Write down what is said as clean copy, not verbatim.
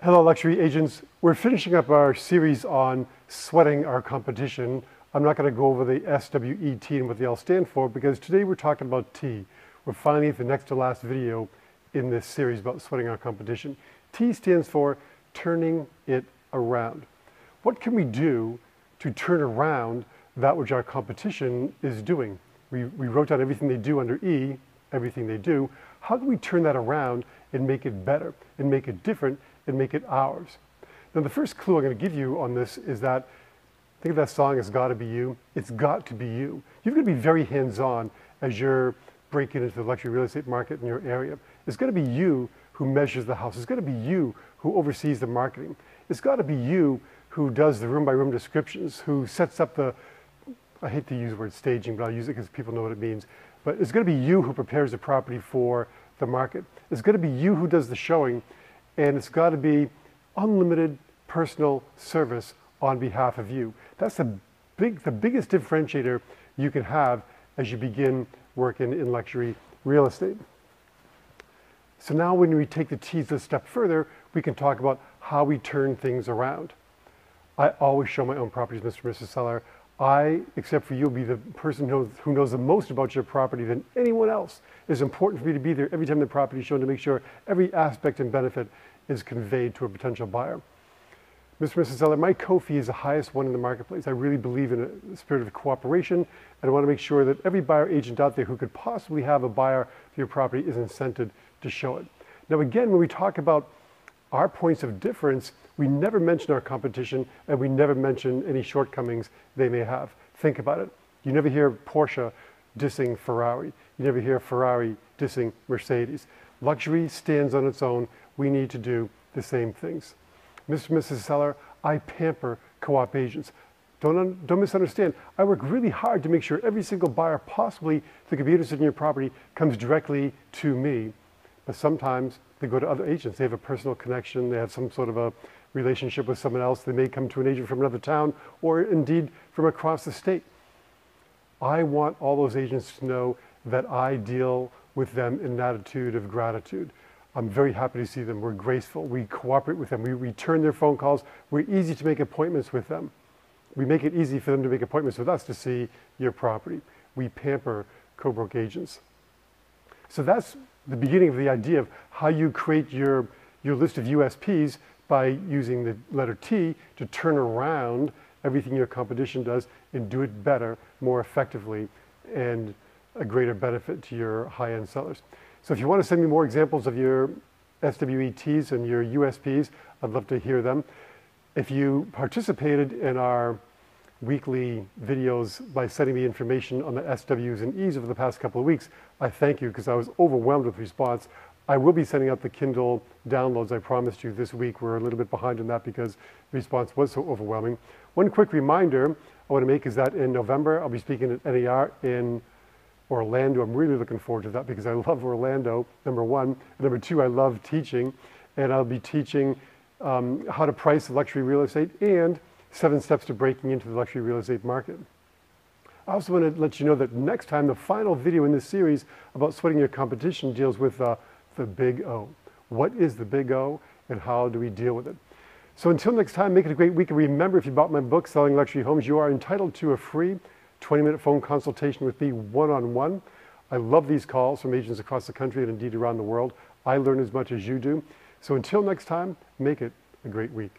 Hello, luxury agents. We're finishing up our series on sweating our competition. I'm not going to go over the SWET and what they all stand for because today we're talking about T. We're finally at the next to last video in this series about sweating our competition. T stands for turning it around. What can we do to turn around that which our competition is doing? We wrote down everything they do under E, everything they do. How do we turn that around and make it better and make it different and make it ours? Now, the first clue I'm going to give you on this is that, think of that song, It's Gotta Be You. It's got to be you. You've got to be very hands-on as you're breaking into the luxury real estate market in your area. It's got to be you who measures the house. It's got to be you who oversees the marketing. It's got to be you who does the room-by-room descriptions, who sets up the, I hate to use the word staging, but I'll use it because people know what it means. But it's going to be you who prepares the property for the market. It's going to be you who does the showing, and it's got to be unlimited personal service on behalf of you. That's the biggest differentiator you can have as you begin working in luxury real estate. So now when we take the T's a step further, we can talk about how we turn things around. I always show my own properties, Mr. and Mrs. Seller. I, except for you, will be the person who knows the most about your property than anyone else. It's important for me to be there every time the property is shown to make sure every aspect and benefit is conveyed to a potential buyer. Mr. and Mrs. Seller, my co-fee is the highest one in the marketplace. I really believe in a spirit of cooperation, and I want to make sure that every buyer agent out there who could possibly have a buyer for your property is incented to show it. Now again, when we talk about our points of difference, we never mention our competition and we never mention any shortcomings they may have. Think about it. You never hear Porsche dissing Ferrari. You never hear Ferrari dissing Mercedes. Luxury stands on its own. We need to do the same things. Mr. and Mrs. Seller, I pamper co-op agents. Don't misunderstand. I work really hard to make sure every single buyer possibly that could be interested in your property comes directly to me. But sometimes they go to other agents. They have a personal connection. They have some sort of a relationship with someone else. They may come to an agent from another town or indeed from across the state. I want all those agents to know that I deal with them in an attitude of gratitude. I'm very happy to see them. We're graceful. We cooperate with them. We return their phone calls. We're easy to make appointments with them. We make it easy for them to make appointments with us to see your property. We pamper co-broke agents. So that's the beginning of the idea of how you create your list of USPs by using the letter T to turn around everything your competition does and do it better, more effectively, and a greater benefit to your high-end sellers. So if you want to send me more examples of your SWETs and your USPs, I'd love to hear them. If you participated in our weekly videos by sending me information on the SWs and Es over the past couple of weeks, I thank you because I was overwhelmed with response. I will be sending out the Kindle downloads I promised you this week. We're a little bit behind on that because the response was so overwhelming. One quick reminder I want to make is that in November, I'll be speaking at NAR in Orlando. I'm really looking forward to that because I love Orlando, number one. And number two, I love teaching. And I'll be teaching how to price luxury real estate and 7 steps to breaking into the luxury real estate market. I also want to let you know that next time, the final video in this series about sweating your competition deals with the big O. What is the big O and how do we deal with it? So until next time, make it a great week. And remember, if you bought my book, Selling Luxury Homes, you are entitled to a free 20-minute phone consultation with me one-on-one. I love these calls from agents across the country and indeed around the world. I learn as much as you do. So until next time, make it a great week.